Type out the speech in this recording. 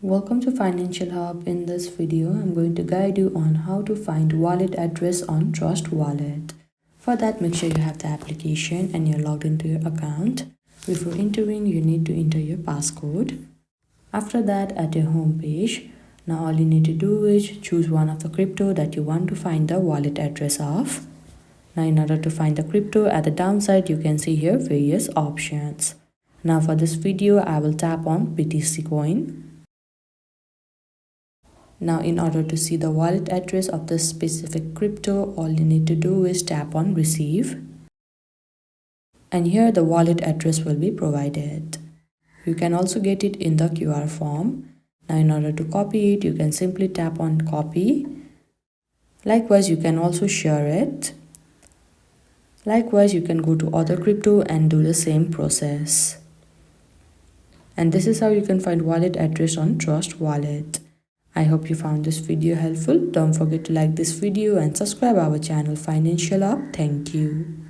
Welcome to Financial Hub. In this video, I'm going to guide you on how to find wallet address on Trust Wallet. For that, make sure you have the application and you're logged into your account. Before entering, you need to enter your passcode. After that, at your home page, now all you need to do is choose one of the crypto that you want to find the wallet address of. Now in order to find the crypto, at the downside, you can see here various options. Now for this video, I will tap on BTC coin. Now in order to see the wallet address of this specific crypto, all you need to do is tap on receive. And here the wallet address will be provided. You can also get it in the QR form. Now in order to copy it, you can simply tap on copy. Likewise, you can also share it. Likewise, you can go to other crypto and do the same process. And this is how you can find wallet address on Trust Wallet. I hope you found this video helpful. Don't forget to like this video and subscribe our channel Financial Hub. Thank you.